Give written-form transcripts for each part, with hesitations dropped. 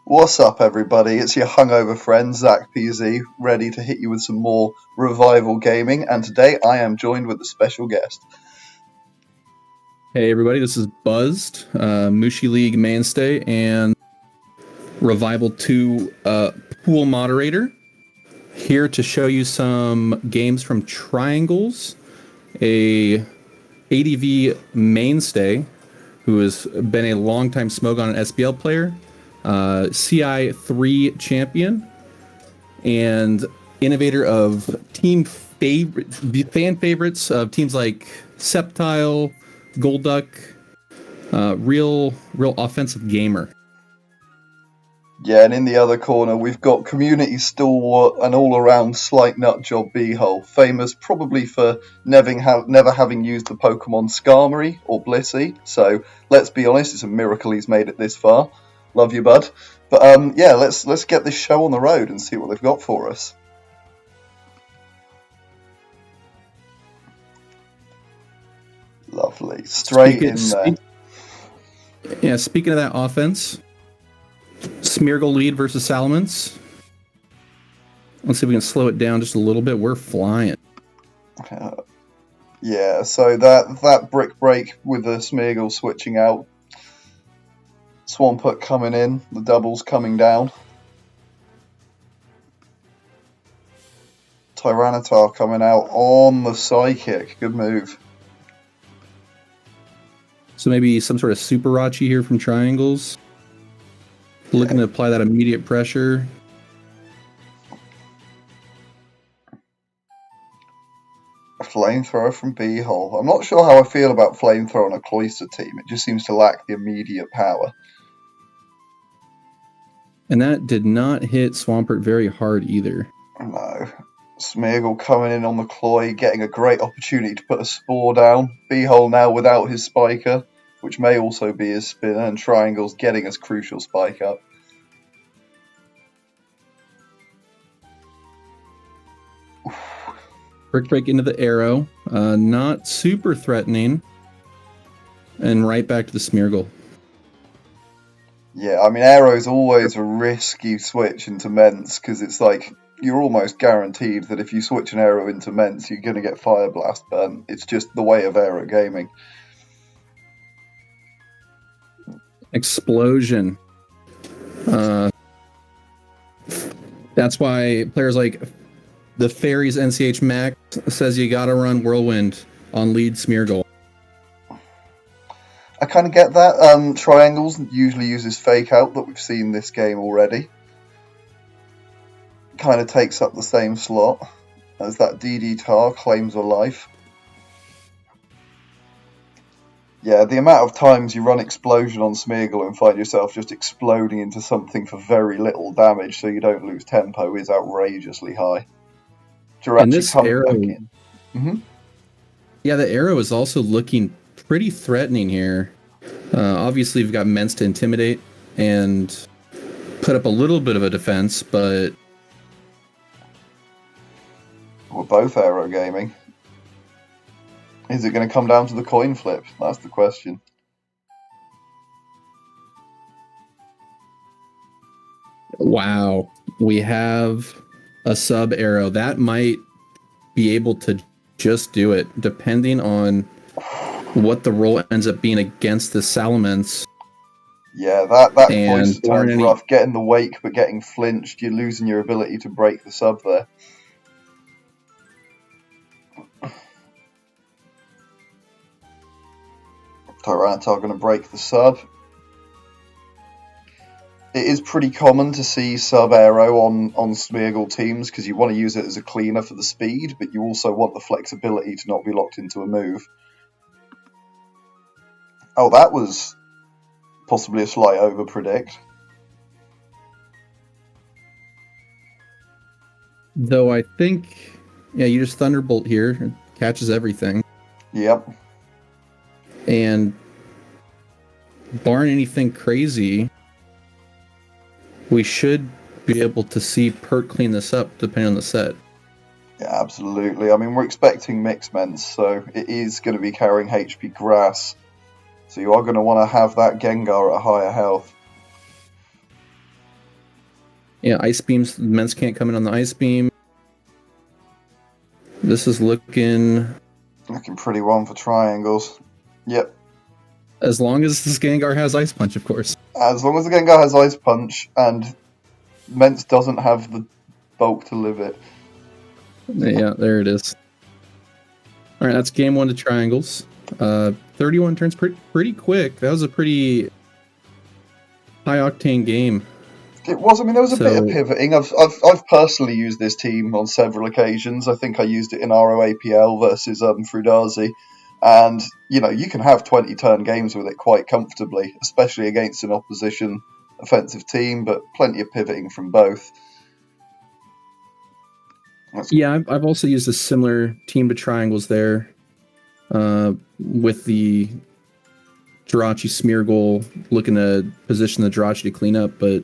What's up, everybody? It's your hungover friend, zacpz, ready to hit you with some more Revival gaming, and today I am joined with a special guest. Hey, everybody, this is Buzzed, Mushi League mainstay and Revival 2 pool moderator, here to show you some games from Triangles, a ADV mainstay who has been a longtime Smogon and SBL player, CI3 champion, and innovator of fan favorites of teams like Sceptile, Golduck, real offensive gamer. Yeah, and in the other corner, we've got community stalwart and all-around slight nutjob Bhol, famous probably for never having used the Pokemon Skarmory or Blissey. So let's be honest, it's a miracle he's made it this far. Love you, bud. But yeah, let's get this show on the road and see what they've got for us. Lovely, straight in there. Yeah, speaking of that offense, Smeargle lead versus Salamence. Let's see if we can slow it down just a little bit. We're flying. Yeah, so that brick break with the Smeargle switching out, Swampert coming in, the doubles coming down, Tyranitar coming out on the Psychic. Good move. So maybe some sort of Super Rachi here from Triangles. Looking to apply that immediate pressure. A Flamethrower from Bhol. I'm not sure how I feel about Flamethrower on a Cloyster team. It just seems to lack the immediate power. And that did not hit Swampert very hard either. No. Smeargle coming in on the Cloy, getting a great opportunity to put a Spore down. Bhol now without his Spiker, which may also be his Spinner, and Triangle's getting his crucial Spike up. Brick break into the arrow, not super threatening, and right back to the Smeargle. Yeah, I mean, Arrow's always a risky switch into Mence, because it's like, you're almost guaranteed that if you switch an Arrow into Mence, you're going to get Fire Blast, but it's just the way of Arrow gaming. Explosion. That's why players like the Fairies NCH Max says you gotta run Whirlwind on lead Smeargle. I kind of get that. Triangles usually uses Fake Out that we've seen this game already. Kind of takes up the same slot as that DD Tar, Claims a Life. Yeah, the amount of times you run Explosion on Smeargle and find yourself just exploding into something for very little damage so you don't lose tempo is outrageously high. And this arrow, yeah, the arrow is also looking pretty threatening here. Obviously, you've got Mence to intimidate and put up a little bit of a defense, but we're both arrow gaming. Is it going to come down to the coin flip? That's the question. Wow, we have a sub arrow that might be able to just do it, depending on what the roll ends up being against the Salamence. Yeah, that voice turns rough. Getting the wake, but getting flinched, you're losing your ability to break the sub there. Tyranitar going to break the sub. It is pretty common to see sub arrow on Smeargle teams because you want to use it as a cleaner for the speed, but you also want the flexibility to not be locked into a move. Oh, that was possibly a slight over-predict. Though I think, yeah, you just Thunderbolt here, it catches everything. Yep. And barring anything crazy, we should be able to see Pert clean this up depending on the set. Yeah, absolutely. I mean, we're expecting Mixed Mence, so it is going to be carrying HP Grass. So you are going to want to have that Gengar at higher health. Yeah, Ice Beams. Ments can't come in on the Ice Beam. This is looking pretty well for triangles. Yep. As long as this Gengar has Ice Punch, of course. As long as the Gengar has Ice Punch and Ments doesn't have the bulk to live it. Yeah, there it is. All right, that's game 1 to triangles. 31 turns pretty quick. That was a pretty high octane game. It was. I mean, there was a bit of pivoting. I've personally used this team on several occasions. I think I used it in ROAPL versus Frudazi. And, you can have 20-turn games with it quite comfortably, especially against an opposition offensive team, but plenty of pivoting from both. Yeah, I've also used a similar team to triangles there with the Jirachi Smeargle looking to position the Jirachi to clean up, but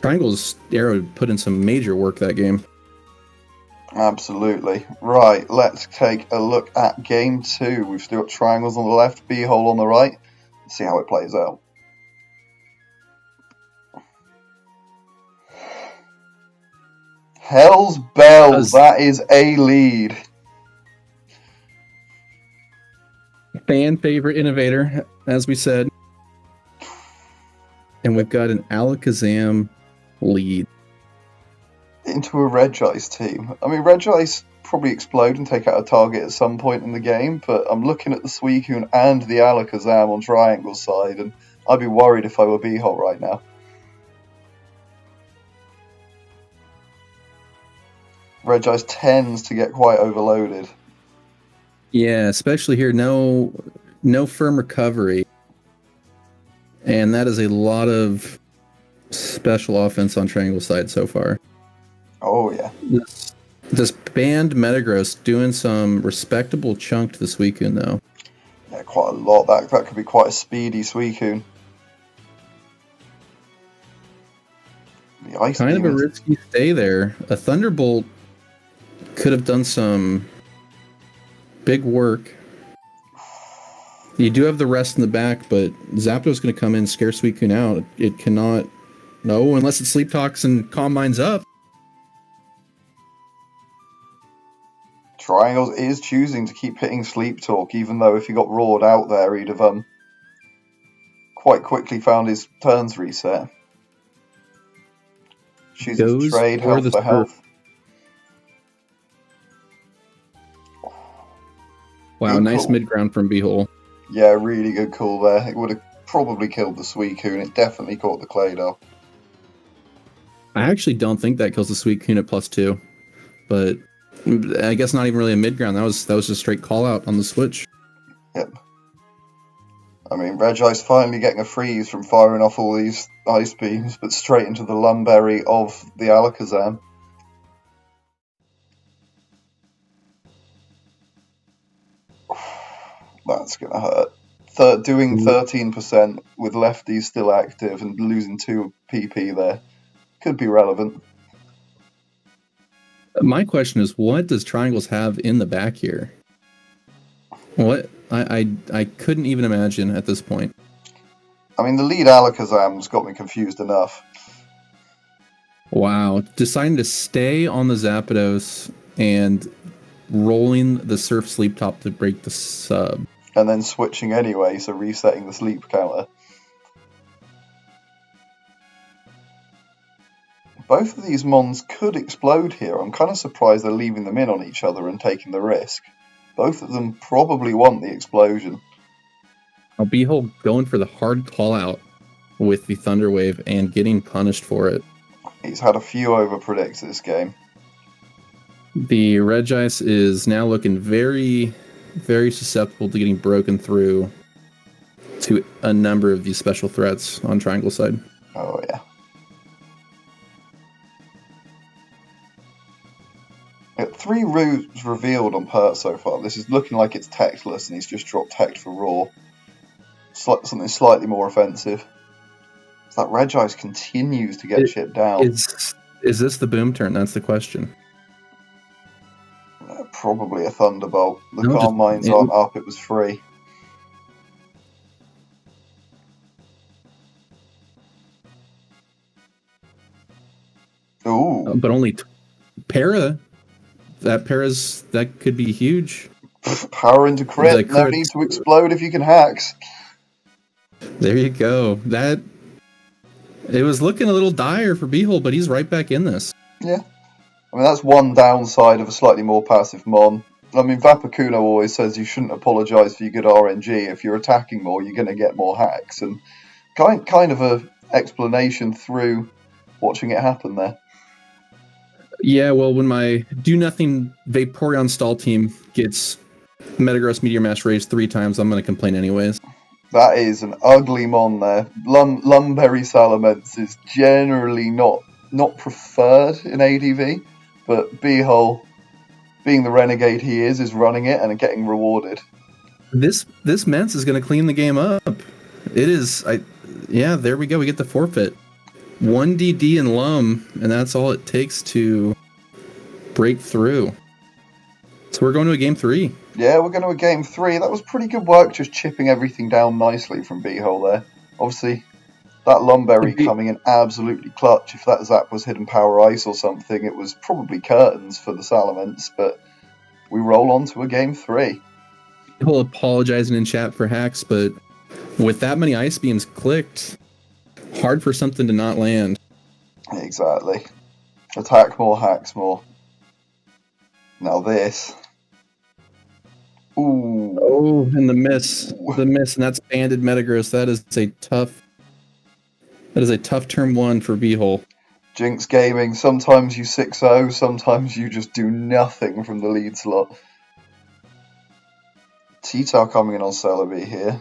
Triangles Arrow put in some major work that game. Absolutely. Right, let's take a look at game 2. We've still got Triangles on the left, Bhol on the right. Let's see how it plays out. Hell's Bells, that is a lead. Fan favorite innovator, as we said. And we've got an Alakazam lead. Into a Regice team. I mean, Regice probably explode and take out a target at some point in the game, but I'm looking at the Suicune and the Alakazam on Triangle side, and I'd be worried if I were Bhol right now. Regice tends to get quite overloaded. Yeah, especially here, no firm recovery. And that is a lot of special offense on Triangle side so far. Oh, yeah. This banned Metagross doing some respectable chunk to the Suicune, though. Yeah, quite a lot. That could be quite a speedy Suicune. The Ice kind Beam of a risky stay there. A Thunderbolt could have done some big work. You do have the rest in the back, but Zapdos going to come in and scare Suicune out. It cannot... No, unless it Sleep Talks and Calm Minds up. Triangles is choosing to keep hitting Sleep Talk, even though if he got roared out there, he'd have quite quickly found his turns reset. Choosing to trade health for health. Wow, good nice call. mid-ground from Bhol. Yeah, really good call there. It would have probably killed the Suicune. It definitely caught the Claydol. I actually don't think that kills the Suicune at +2, but I guess not even really a mid-ground. That was just straight call-out on the switch. Yep. I mean, Regice finally getting a freeze from firing off all these Ice Beams, but straight into the Lumberry of the Alakazam. That's going to hurt. Doing 13% with lefties still active and losing 2 PP there could be relevant. My question is, what does Triangles have in the back here? What? I couldn't even imagine at this point. I mean, the lead Alakazam's got me confused enough. Wow. Deciding to stay on the Zapdos and rolling the Surf Sleep Top to break the sub. And then switching anyway, so resetting the sleep counter. Both of these Mons could explode here. I'm kind of surprised they're leaving them in on each other and taking the risk. Both of them probably want the explosion. I'll be going for the hard call out with the Thunder Wave and getting punished for it. He's had a few over-predicts this game. The Regice is now looking very, very susceptible to getting broken through to a number of these special threats on Triangle side. Oh, yeah. Got 3 routes revealed on Pert so far. This is looking like it's Techless, and he's just dropped Tech for Raw. Something slightly more offensive. So that Regice continues to get shit down. Is this the boom turn? That's the question. Probably a Thunderbolt. The Calm Minds aren't up, it was free. But only para. That could be huge. Power into crit. No need to explode if you can hacks. There you go. It was looking a little dire for Bhol, but he's right back in this. Yeah. I mean, that's one downside of a slightly more passive Mon. I mean, Vapakuno always says you shouldn't apologise for your good RNG. If you're attacking more, you're going to get more hacks. And kind of a explanation through watching it happen there. Yeah, well, when my do-nothing Vaporeon stall team gets Metagross Meteor Mash raised 3 times, I'm going to complain anyways. That is an ugly Mon there. Lumberry Salamence is generally not preferred in ADV, but Bhol, being the renegade he is running it and getting rewarded. This Mence is going to clean the game up. It is. Yeah, there we go. We get the forfeit. 1 DD and Lum, and that's all it takes to break through. So we're going to a game 3. Yeah, we're going to a game 3. That was pretty good work, just chipping everything down nicely from Bhol there. Obviously, that Lumberry coming in absolutely clutch. If that Zap was Hidden Power Ice or something, it was probably curtains for the Salamence, but we roll on to a game 3. He'll apologizing in chat for hacks, but with that many Ice Beams clicked, hard for something to not land. Exactly. Attack more, hacks more. Now this. Ooh. Oh, and the miss. The miss, and that's banded Metagross. That is a tough turn 1 for Bhol. Jinx Gaming, sometimes you 6-0, sometimes you just do nothing from the lead slot. T-Tail coming in on Celebi here.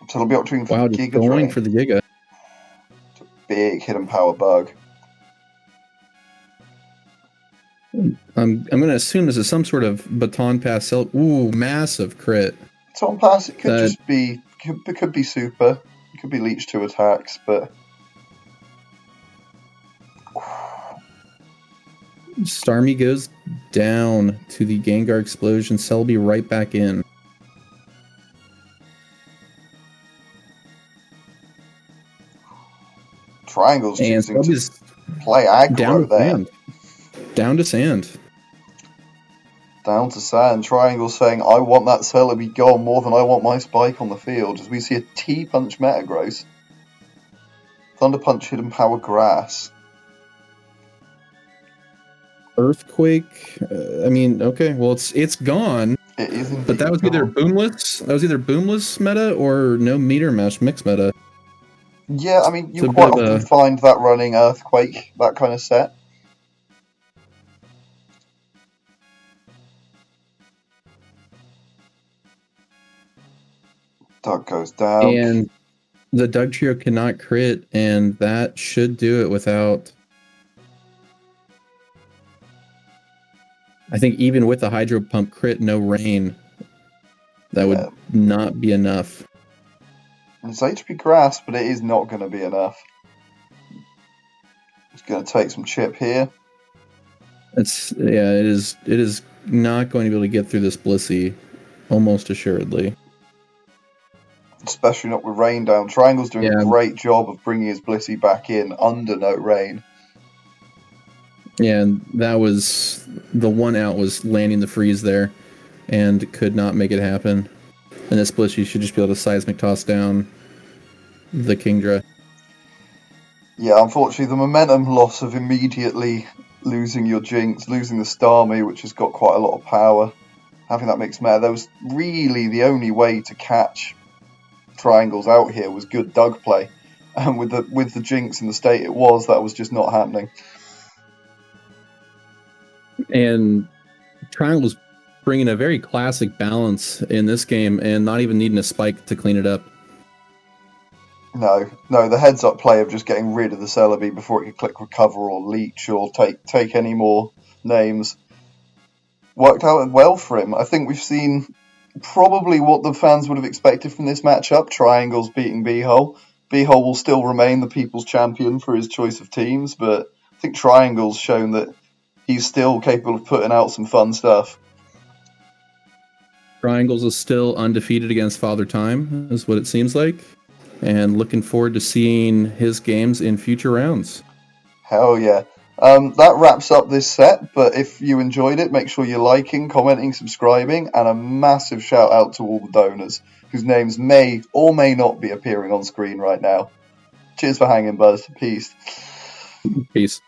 So it'll be up between Giga going Drain. For the Giga. It's a big hidden power bug. I'm going to assume this is some sort of baton pass. Ooh, massive crit. Baton pass, it could just be, could be super. It could be leech 2 attacks, but... Starmie goes down to the Gengar explosion. Celebi right back in. Triangle's choosing to play aggro there. Down to sand. Down to sand. Triangle saying, I want that Celebi gone more than I want my Spike on the field. As we see a T-Punch Metagross. Thunder Punch Hidden Power Grass. Earthquake. I mean, okay. Well, it's gone. It is indeed. But that was either boomless. That was either boomless meta or no meter mesh mix meta. Yeah, I mean, you quite often find that running Earthquake, that kind of set. Doug goes down. And the Doug Trio cannot crit, and that should do it without... I think even with the Hydro Pump crit, no rain, that would not be enough. It's HP Grass, but it is not going to be enough. It's going to take some chip here. It is not going to be able to get through this Blissey, almost assuredly. Especially not with rain down. Triangle's doing a great job of bringing his Blissey back in under no rain. Yeah, and that was the one out, was landing the freeze there, and could not make it happen. And this Blissey should just be able to seismic toss down the Kingdra. Yeah, unfortunately, the momentum loss of immediately losing your Jinx, losing the Starmie, which has got quite a lot of power, having that mixed meta, that was really the only way to catch Triangles out here was good Doug play. And with the Jinx in the state it was, that was just not happening. And Triangle's bringing a very classic balance in this game and not even needing a spike to clean it up. No, the heads-up play of just getting rid of the Celebi before it could click Recover or Leech or take any more names worked out well for him. I think we've seen probably what the fans would have expected from this matchup. Triangles beating Bhol. Bhol will still remain the people's champion for his choice of teams, but I think Triangle's shown that he's still capable of putting out some fun stuff. Triangles is still undefeated against Father Time, is what it seems like. and looking forward to seeing his games in future rounds. Hell yeah. That wraps up this set, but if you enjoyed it, make sure you're liking, commenting, subscribing, and a massive shout out to all the donors, whose names may or may not be appearing on screen right now. Cheers for hanging, Buzz. Peace. Peace.